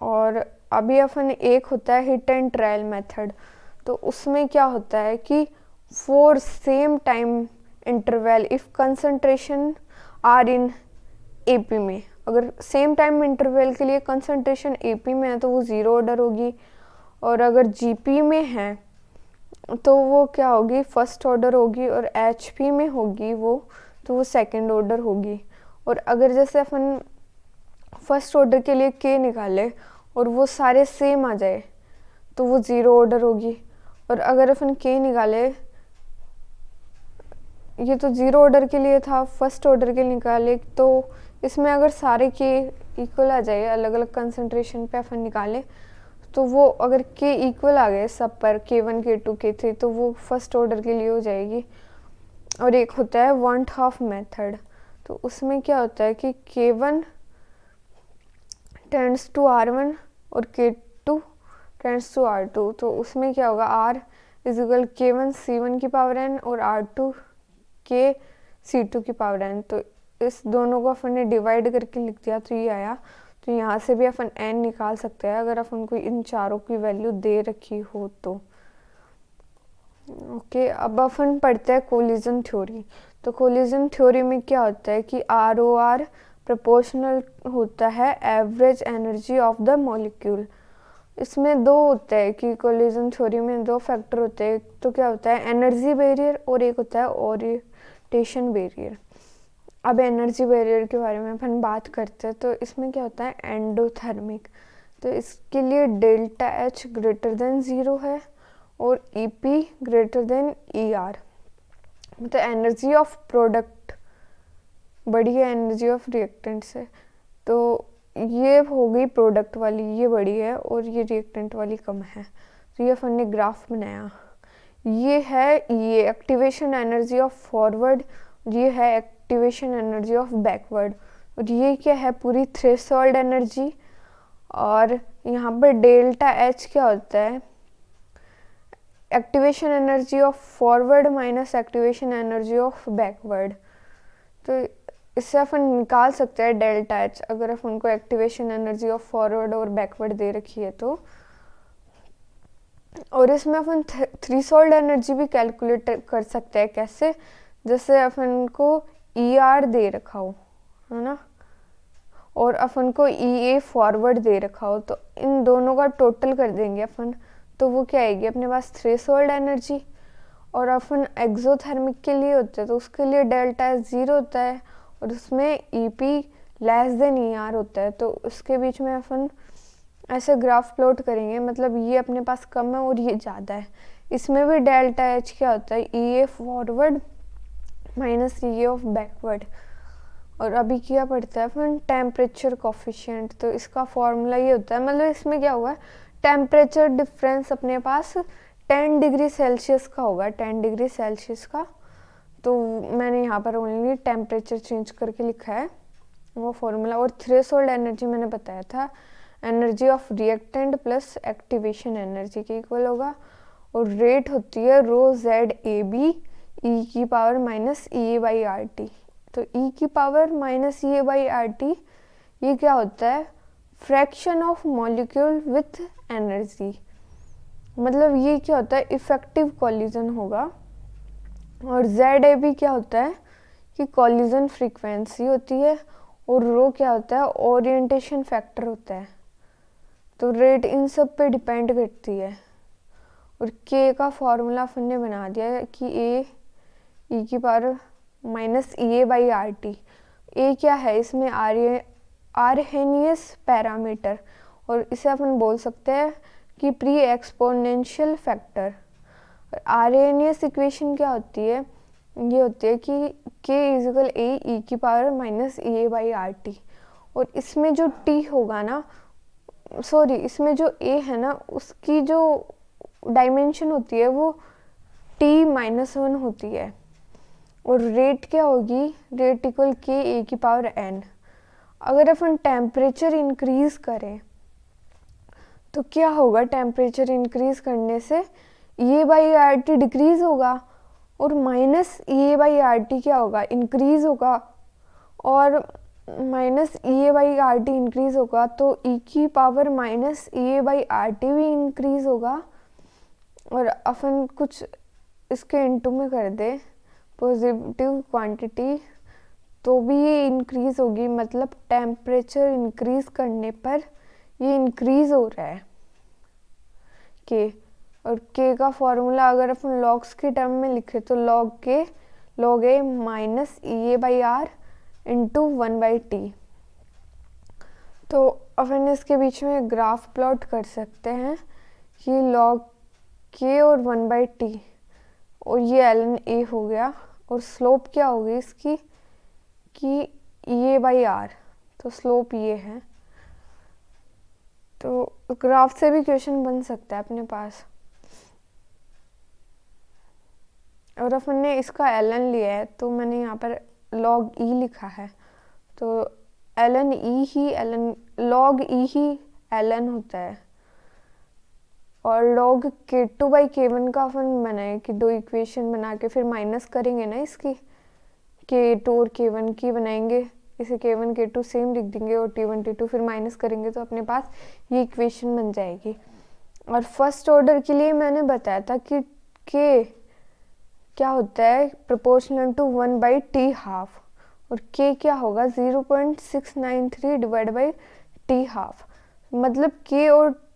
और अभी अपन एक होता है हिट एंड ट्रायल मेथड। तो उसमें क्या होता है कि for same time interval if concentration are in AP में, अगर सेम टाइम इंटरवल के लिए कंसंट्रेशन AP में है तो वो 0 ऑर्डर होगी, और अगर GP में है तो वो क्या होगी, फर्स्ट ऑर्डर होगी, और HP में होगी वो तो वो सेकंड ऑर्डर होगी। और अगर जैसे अपन फर्स्ट ऑर्डर के लिए K निकाले और वो सारे सेम आ जाए तो वो 0 ऑर्डर होगी, और अगर अपन K निकाले, ये तो 0 ऑर्डर के लिए था, फर्स्ट ऑर्डर के लिए निकाले तो इसमें अगर सारे K इक्वल आ जाए, अलग अलग कंसंट्रेशन पे अपन निकाले तो वो अगर K इक्वल आ गए सब पर, K1 K2 K3, तो वो फर्स्ट ऑर्डर के लिए हो जाएगी। और एक होता है 1/2 मेथड, तो उसमें क्या होता है कि K1 टेंड्स टू R1 और K2 टेंड्स टू R2, तो उसमें क्या होगा, R is equal K1 C1 की पावर n और R2 K C2 की पावर n। तो इस दोनों को अपन ने डिवाइड करके लिख दिया तो ये आया। तो यहाँ से भी अपन n निकाल सकते हैं अगर अपन को इन चारों की वैल्यू दे रखी हो तो। ओके, अब अपन पढ़ते हैं कोलिजन थ्योरी। तो कोलिजन थ्योरी में क्या होता है कि ROR प्रोपोर्शनल होता है average energy of the molecule. इसमें दो होता है कि कोलिजन थ्योरी में दो फैक्टर होते हैं, तो क्या होता है, एनर्जी बैरियर और एक होता है ओरिएंटेशन बैरियर। अब एनर्जी बैरियर के बारे में अपन बात करते हैं, तो इसमें क्या होता है, एंडोथर्मिक। तो इसके लिए डेल्टा H ग्रेटर देन 0 है और EP ग्रेटर देन ER, मतलब एनर्जी ऑफ प्रोडक्ट बड़ी है एनर्जी ऑफ रिएक्टेंट से। तो ये हो गई प्रोडक्ट वाली, ये बड़ी है और ये रिएक्टेंट वाली कम है। तो ये अपन ने ग्राफ बनाया, ये है ये एक्टिवेशन एनर्जी ऑफ फॉरवर्ड, ये है एक्टिवेशन एनर्जी ऑफ बैकवर्ड, और ये क्या है, पूरी थ्रेशोल्ड एनर्जी। और यहाँ पर डेल्टा H क्या होता है, activation energy of forward minus activation energy of backward. तो इससे अपन निकाल सकते हैं डेल्टा H अगर अपन को एक्टिवेशन एनर्जी ऑफ फॉरवर्ड और बैकवर्ड दे रखी है तो। और इसमें अपन थ्रेशोल्ड एनर्जी भी कैलकुलेट कर सकते हैं, कैसे, जैसे अपन को ER दे रखा हो, है ना, और अपन को EA फॉरवर्ड दे रखा हो, तो इन दोनों का टोटल कर देंगे अपन, तो वो क्या आएगी अपने पास, थ्रेशोल्ड एनर्जी। और अपन एक्सोथर्मिक के लिए होते हैं तो उसके लिए डेल्टा H 0 होता है और उसमें EP लेस देन ER होता है। तो उसके बीच में अपन ऐसे ग्राफ प्लॉट करेंगे, मतलब ये अपने पास कम है और ये ज़्यादा है। इसमें भी डेल्टा H क्या होता है, EA forward minus EA of backward. और अभी क्या पढ़ता है अपन, टेम्परेचर कोफिशिएंट। तो इसका फॉर्मूला ये होता है, मतलब इसमें क्या हुआ, टेम्परेचर डिफरेंस अपने पास 10 डिग्री सेल्सियस का होगा, 10 डिग्री सेल्सियस का। तो मैंने यहाँ पर ओनली टेम्परेचर चेंज करके लिखा है वो फॉर्मूला। और थ्रेशोल्ड एनर्जी मैंने बताया था, energy of reactant plus activation energy के इक्वल होगा। और रेट होती है ρZAB E की पावर माइनस EA/RT। तो E की पावर माइनस EA/RT ये क्या होता है, fraction of molecule with energy, मतलब ये क्या होता है, इफेक्टिव कॉलिजन होगा। और ZAB क्या होता है कि कॉलिजन फ्रीक्वेंसी होती है, और रो क्या होता है, ओरिएंटेशन फैक्टर होता है। तो रेट इन सब पे डिपेंड करती है। और K का फॉर्मूला अपन ने बना दिया है कि A E की पावर माइनस EA/RT। A क्या है, इसमें आरहेनियस पैरामीटर, और इसे अपन बोल सकते हैं कि pre exponential factor. Arrhenius equation क्या होती है, ये होती है कि K इजिकल A E की पावर माइनस EA/RT। और इसमें जो T होगा ना, सॉरी इसमें जो A है ना, उसकी जो डायमेंशन होती है वो T-1 होती है। और रेट क्या होगी, रेट इक्वल K A की पावर n। अगर अपन टेम्परेचर इंक्रीज करें तो क्या होगा, टेम्परेचर इंक्रीज करने से EA/RT डिक्रीज होगा, और माइनस EA/RT क्या होगा, इंक्रीज होगा। और माइनस EA/RT इंक्रीज होगा तो E की पावर माइनस EA/RT भी इंक्रीज होगा। और अपन कुछ इसके इनटू में कर दे पॉजिटिव क्वांटिटी, तो भी ये इंक्रीज़ होगी, मतलब टेम्परेचर इंक्रीज़ करने पर ये इंक्रीज़ हो रहा है के। और के का फॉर्मूला अगर अपन लॉग्स के टर्म में लिखे तो log A minus E A by R into 1/t। तो अपन इसके बीच में ग्राफ प्लॉट कर सकते हैं कि लॉग के और 1/t, और ये ln a हो गया, और स्लोप क्या होगी इसकी कि ए बाई आर, तो स्लोप ये है। तो ग्राफ से भी क्वेश्चन बन सकता है अपने पास। और अपन ने इसका ln लिया है तो मैंने यहाँ पर log e लिखा है, तो ln e ही log e ही ln होता है। और log k2 बाई k1 का अपन बनाए कि दो इक्वेशन बना के फिर माइनस करेंगे ना इसकी, k2 और k1 की बनाएंगे, इसे k1 k2 सेम लिख देंगे और t1 t2 फिर माइनस करेंगे तो अपने पास ये इक्वेशन बन जाएगी। और फर्स्ट ऑर्डर के लिए मैंने बताया था कि k क्या होता है प्रोपोर्शनल टू 1/t हाफ, और k क्या होगा 0.693 डिवाइड बाई t हाफ, मतलब k और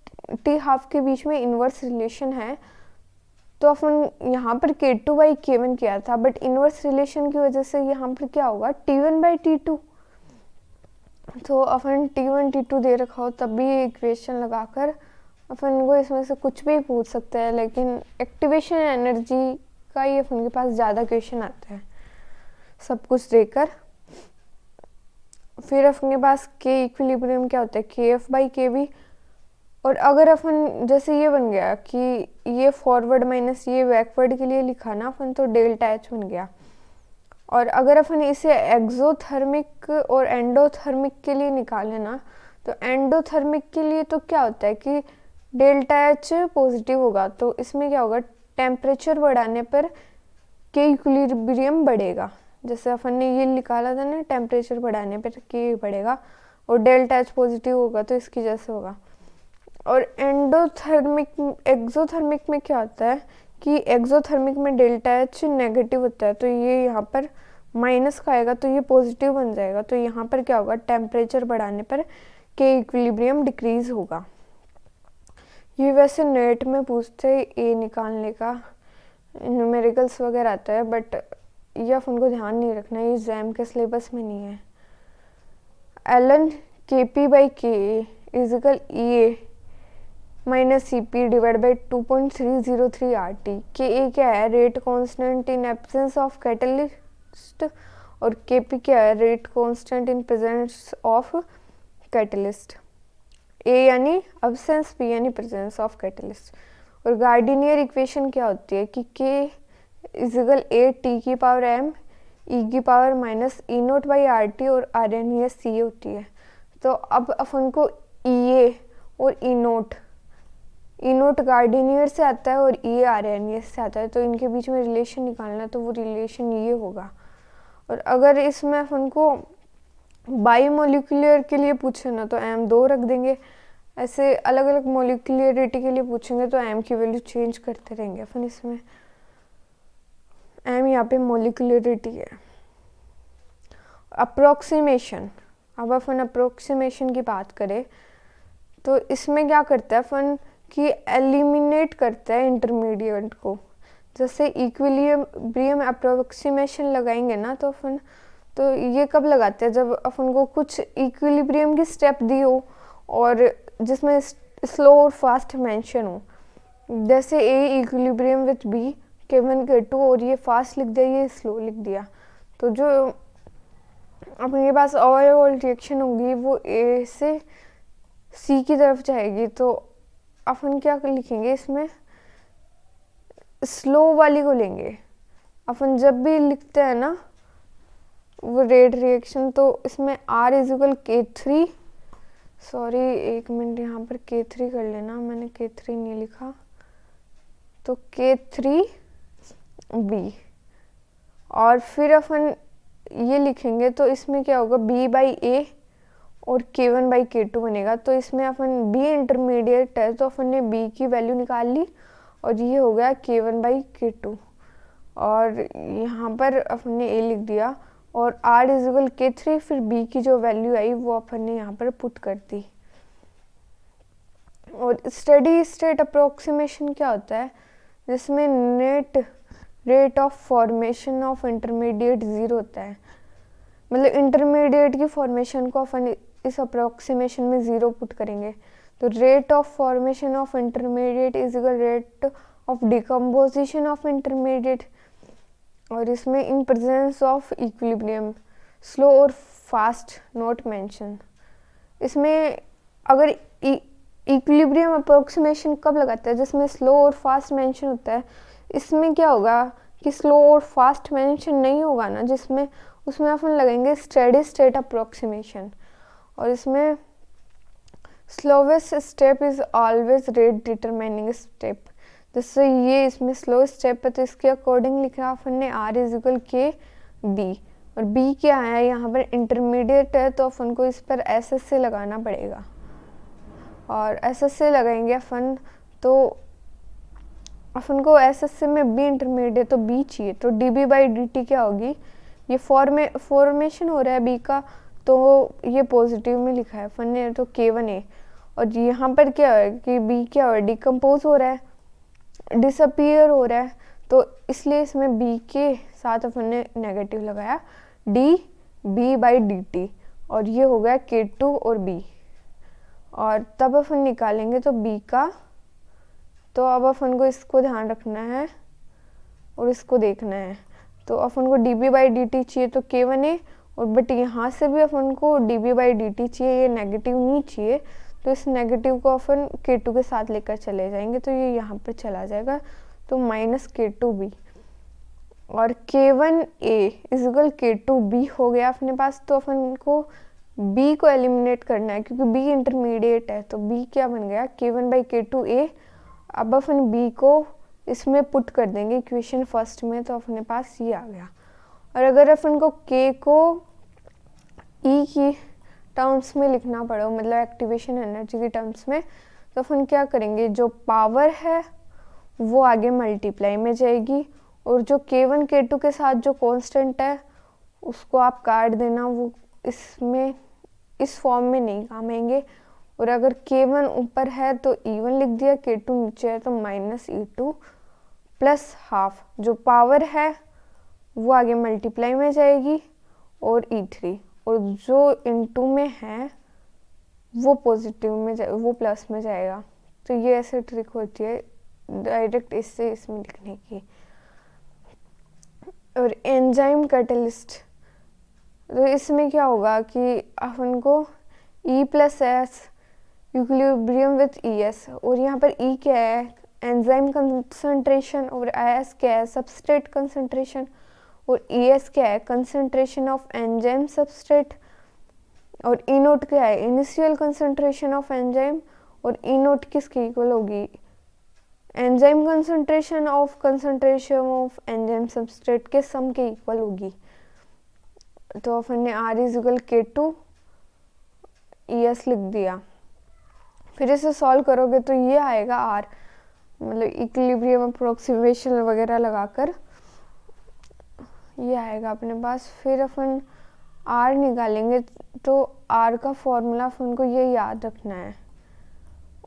t हाफ के बीच में इन्वर्स रिलेशन है। तो अपन यहाँ पर k2 बाई k1 किया था, बट इन्वर्स रिलेशन की वजह से यहाँ पर क्या होगा t1 बाई t2। तो अपन t1 t2 दे रखा हो तब भी इक्वेशन लगाकर अपन को इसमें से कुछ भी पूछ सकते हैं, लेकिन एक्टिवेशन एनर्जी का ही अपन के पास ज़्यादा क्वेश्चन आता है सब कुछ देकर। फिर अपन के पास के इक्विलिब्रियम क्या होता है kf बाई kb। और अगर अपन जैसे ये बन गया कि ये फॉरवर्ड माइनस ये बैकवर्ड के लिए लिखा ना अपन, तो डेल्टा एच बन गया। और अगर अपन इसे एक्सोथर्मिक और एंडोथर्मिक के लिए निकालें ना, तो एंडोथर्मिक के लिए तो क्या होता है कि डेल्टा एच पॉजिटिव होगा, तो इसमें क्या होगा टेम्परेचर बढ़ाने पर के इक्विलिब्रियम बढ़ेगा। जैसे अपन ने ये निकाला था ना, टेम्परेचर बढ़ाने पर के बढ़ेगा, और डेल्टा एच पॉजिटिव होगा तो इसकी जैसे होगा। और एक्सोथर्मिक में क्या होता है कि एक्सोथर्मिक में डेल्टा एच नेगेटिव होता है, तो ये यहाँ पर माइनस का आएगा तो ये पॉजिटिव बन जाएगा। तो यहाँ पर क्या होगा टेम्परेचर बढ़ाने पर के इक्विलिब्रियम डिक्रीज होगा। ये वैसे नेट में पूछते हैं ए निकालने का, न्यूमेरिकल्स वगैरह आता है, बट ये अपन को ध्यान नहीं रखना, ये एग्जाम के सिलेबस में नहीं है। ln kp by K is equal A minus C P divide by 2.303 RT। K A क्या है rate constant in absence of catalyst, और के पी क्या है rate constant in presence of catalyst. A यानी अब्सेंस, पी यानी presence of catalyst. और गार्डिनियर equation क्या होती है कि के इजिकल ए टी की पावर एम ई की power minus E naught by R T, और आर एन एस सी होती है। तो अब अपन को ई ए और ई नोट गार्डिनियर से आता है और ई आर एन एस से आता है, तो इनके बीच में रिलेशन निकालना है, तो वो रिलेशन ये होगा। और अगर इसमें अपन को बाई मोलिकुलर के लिए पूछे ना तो एम 2 रख देंगे, ऐसे अलग अलग मोलिकुलरिटी के लिए पूछेंगे तो एम की वैल्यू चेंज करते रहेंगे अपन। इसमें एम यहाँ पे मोलिकुलरिटी है। अप्रोक्सीमेशन, अब अपन अप्रोक्सीमेशन की बात करें तो इसमें क्या करता है अपन कि एलिमिनेट करता है इंटरमीडिएट को। जैसे इक्विलिब्रियम अप्रोक्सीमेशन लगाएंगे ना तो अपन तो ये कब लगाते हैं जब अपन को कुछ इक्विलिब्रियम की स्टेप दी हो और जिसमें स्लो और फास्ट मेंशन हो। जैसे ए equilibrium with B K1 K2, और ये फास्ट लिख दिया ये स्लो लिख दिया, तो जो अपने पास ओवरऑल रिएक्शन होगी वो ए से सी की तरफ जाएगी। तो अपन क्या लिखेंगे इसमें स्लो वाली को लेंगे। अपन जब भी लिखते हैं ना वो रेट रिएक्शन, तो इसमें R इजिकल K3, सॉरी एक मिनट यहाँ पर K3 कर लेना, मैंने K3 नहीं लिखा, तो K3B। और फिर अपन ये लिखेंगे तो इसमें क्या होगा B बाई A और K1 बाई K2 बनेगा। तो इसमें अपन B इंटरमीडिएट है तो अपन ने B की वैल्यू निकाल ली और ये हो गया K1 बाई K2, और यहाँ पर अपन ने A लिख दिया और R इज इक्वल K3, फिर B की जो वैल्यू आई वो अपन ने यहाँ पर पुट कर दी। और स्टेडी स्टेट अप्रोक्सीमेशन क्या होता है, जिसमें net rate of formation of intermediate zero होता है, मतलब इंटरमीडिएट की फॉर्मेशन को अपन इस अप्रोक्सीमेशन में ज़ीरो पुट करेंगे। तो rate of formation of intermediate is equal rate of decomposition of intermediate, और इसमें इन प्रेजेंस ऑफ इक्विलिब्रियम, स्लो और फास्ट नॉट मेंशन। इसमें अगर इक्विलिब्रियम अप्रोक्सीमेशन कब लगाता है, जिसमें स्लो और फास्ट मेंशन होता है। इसमें क्या होगा कि स्लो और फास्ट मेंशन नहीं होगा ना, जिसमें उसमें अपन लगाएंगे स्टेडी स्टेट अप्रोक्सीमेशन। और इसमें slowest step is always rate determining step, जैसे ये इसमें स्लो स्टेप है तो इसके अकॉर्डिंग लिखा अपन ने R इज इक्वल के बी, और B क्या है यहाँ पर इंटरमीडिएट है तो अपन को इस पर SS से लगाना पड़ेगा, और SS से लगाएंगे अपन तो अपन को SS में B इंटरमीडिएट तो B चाहिए, तो dB/dt क्या होगी, ये फॉर्मेशन हो रहा है B का तो ये पॉजिटिव में लिखा है अपन ने तो K1A, और यहाँ पर क्या है कि B क्या हो रहा है, डिकम्पोज हो रहा है, डिसअपीयर हो रहा है, तो इसलिए इसमें B के साथ अपन ने नेगेटिव लगाया dB/dt, और ये हो गया K2 और B। और तब अपन निकालेंगे तो B का, तो अब अपन को इसको ध्यान रखना है और इसको देखना है। तो अपन को dB/dt चाहिए तो K1A, और बट यहाँ से भी अपन को dB/dt चाहिए, ये नेगेटिव नहीं चाहिए, तो इस नेगेटिव को अपन K2 के साथ लेकर चले जाएंगे तो ये यहाँ पर चला जाएगा, तो माइनस K2B, और K1A इज इक्वल K2B हो गया अपने पास। तो अपन को B को एलिमिनेट करना है क्योंकि B इंटरमीडिएट है, तो B क्या बन गया K1/K2A। अब अपन B को इसमें पुट कर देंगे इक्वेशन फर्स्ट में, तो अपने पास ये आ गया। और अगर अपन को K को E की टर्म्स में लिखना पड़े, मतलब एक्टिवेशन एनर्जी की टर्म्स में, तो अपन क्या करेंगे, जो पावर है वो आगे मल्टीप्लाई में जाएगी, और जो K1 K2 के साथ जो कांस्टेंट है उसको आप काट देना, वो इसमें इस फॉर्म में नहीं काम आएंगे। और अगर K1 ऊपर है तो E1 लिख दिया, K2 नीचे है तो माइनस E2 प्लस हाफ, जो पावर है वो आगे मल्टीप्लाई में जाएगी और E3, और जो इनटू में है वो पॉजिटिव में वो प्लस में जाएगा। तो ये ऐसे ट्रिक होती है डायरेक्ट इससे इसमें लिखने की। और एंजाइम कैटलिस्ट, तो इसमें क्या होगा कि अपन को E plus S equilibrium with ES, और यहाँ पर E क्या है एंजाइम कंसंट्रेशन, और एस क्या है सबस्ट्रेट कंसंट्रेशन, और ES क्या है कंसंट्रेशन ऑफ एंजाइम सबस्ट्रेट, और E नोट क्या है इनिशियल कंसंट्रेशन ऑफ एंजाइम, और E नोट किसके इक्वल होगी enzyme concentration of enzyme substrate के सम के इक्वल होगी। तो अपन ने R is equal K2 ES लिख दिया। फिर इसे सॉल्व करोगे तो ये आएगा R, मतलब इक्विलिब्रियम अप्रोक्सीमेशन वगैरह लगाकर ये आएगा अपने पास। फिर अपन R निकालेंगे तो R का फॉर्मूला अपन को ये याद रखना है,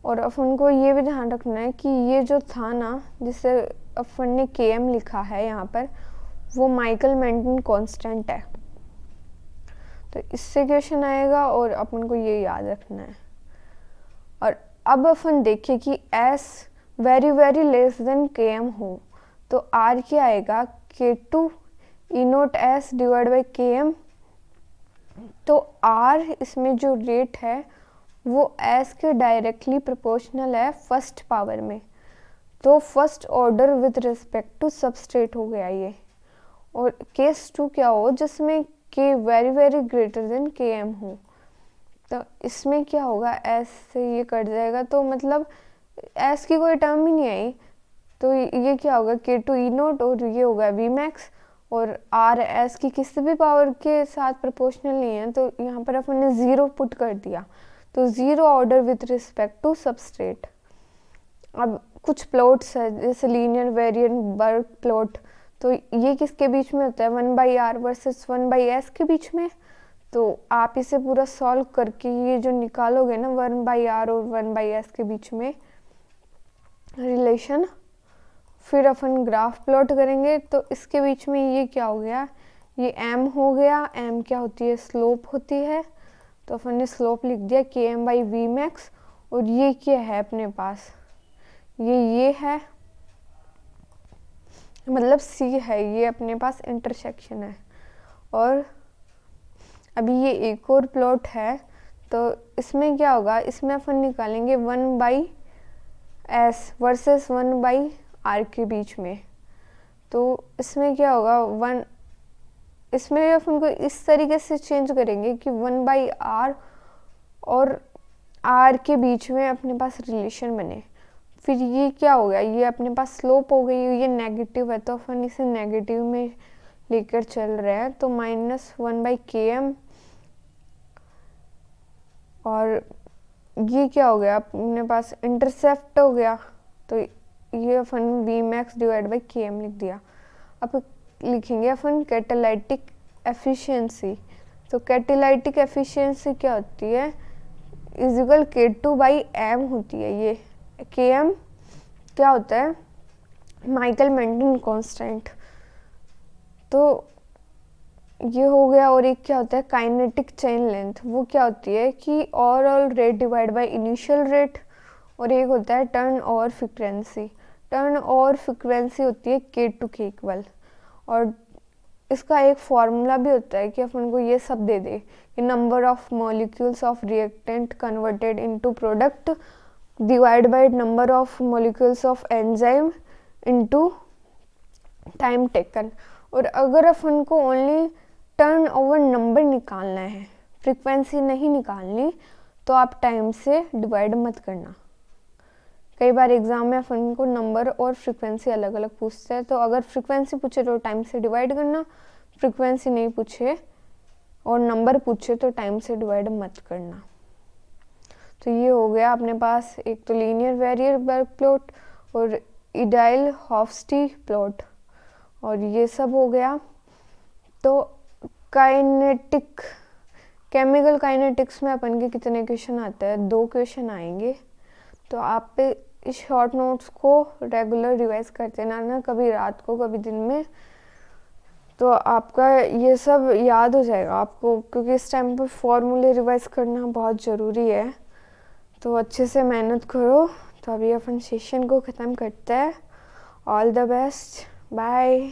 और अपन को ये भी ध्यान रखना है कि ये जो था ना जिसे अपन ने Km लिखा है यहाँ पर, वो माइकल मेंटन कांस्टेंट है, तो इससे क्वेश्चन आएगा और अपन को ये याद रखना है। और अब अपन देखिए कि S very very less than Km हो तो R क्या आएगा K2 E note S divide by Km। तो R इसमें जो रेट है वो S के डायरेक्टली प्रोपोर्शनल है फर्स्ट पावर में, तो first order with respect to substrate हो गया ये। और केस 2 क्या हो जिसमें K very very greater than Km हो, तो इसमें क्या होगा S से ये कट जाएगा, तो मतलब S की कोई टर्म ही नहीं आई, तो ये क्या होगा K2 E नोट और ये होगा V मैक्स, और R S की किसी भी पावर के साथ प्रोपोर्शनल नहीं है, तो यहाँ पर अपन ने 0 पुट कर दिया, तो 0 order with respect to substrate. अब कुछ प्लॉट्स है जैसे लीनियर वेरिएंट बर्ग प्लॉट, तो ये किसके बीच में होता है, 1/r वर्सेस 1/s के बीच में। तो आप इसे पूरा सॉल्व करके ये जो निकालोगे ना 1/r और 1/s के बीच में रिलेशन, फिर अपन ग्राफ प्लॉट करेंगे। तो इसके बीच में ये क्या हो गया, ये m हो गया। m क्या होती है, स्लोप होती है। तो अपन ने स्लोप लिख दिया Km/v max। और ये क्या है अपने पास, ये है, मतलब C है, ये अपने पास इंटरसेक्शन है। और अभी ये एक और प्लॉट है, तो इसमें क्या होगा, इसमें अपन निकालेंगे 1/s वर्सेस 1/r के बीच में। तो इसमें क्या होगा, इसमें अपन को इस तरीके से चेंज करेंगे कि 1/r और r के बीच में अपने पास रिलेशन बने। फिर ये क्या हो गया, ये अपने पास स्लोप हो गई, ये नेगेटिव है तो अपन इसे नेगेटिव में लेकर चल रहे हैं। तो -1/km। और ये क्या हो गया, अपने पास इंटरसेप्ट हो गया। तो ये अपन v max / km लिख दिया। अब लिखेंगे अपन कैटालाइटिक एफिशिएंसी। तो कैटालाइटिक एफिशिएंसी क्या होती है, इजिकल K2/m होती है। ये Km क्या होता है, माइकल मेंटन कांस्टेंट। तो ये हो गया। और एक क्या होता है काइनेटिक चेन लेंथ, वो क्या होती है कि overall rate divide by initial rate. और एक होता है turn over frequency. Turn over frequency होती है K2 के इक्वल। और इसका एक फॉर्मूला भी होता है कि अपन को ये सब दे दे कि number of molecules of reactant converted into product divide by number of molecules of enzyme into time taken. और अगर अपन को ओनली टर्न ओवर नंबर निकालना है, फ्रीक्वेंसी नहीं निकालनी, तो आप टाइम से डिवाइड मत करना। कई बार एग्जाम में अपन को नंबर और फ्रीक्वेंसी अलग अलग पूछते हैं, तो अगर फ्रीक्वेंसी पूछे तो टाइम से डिवाइड करना, फ्रीक्वेंसी नहीं पूछे और नंबर पूछे तो टाइम से डिवाइड मत करना। तो ये हो गया अपने पास एक तो लीनियर वेरिएबल प्लॉट और इडाइल हॉफस्टी प्लॉट, और ये सब हो गया। तो काइनेटिक, केमिकल काइनेटिक्स में अपन के कितने क्वेश्चन आते हैं, 2 क्वेश्चन आएंगे। तो आप इस शॉर्ट नोट्स को रेगुलर रिवाइज करते ना, कभी रात को कभी दिन में, तो आपका ये सब याद हो जाएगा आपको, क्योंकि इस टाइम पर फॉर्मूले रिवाइज करना बहुत ज़रूरी है। तो अच्छे से मेहनत करो। तो अभी अपन सेशन को ख़त्म करते हैं। All the best, bye.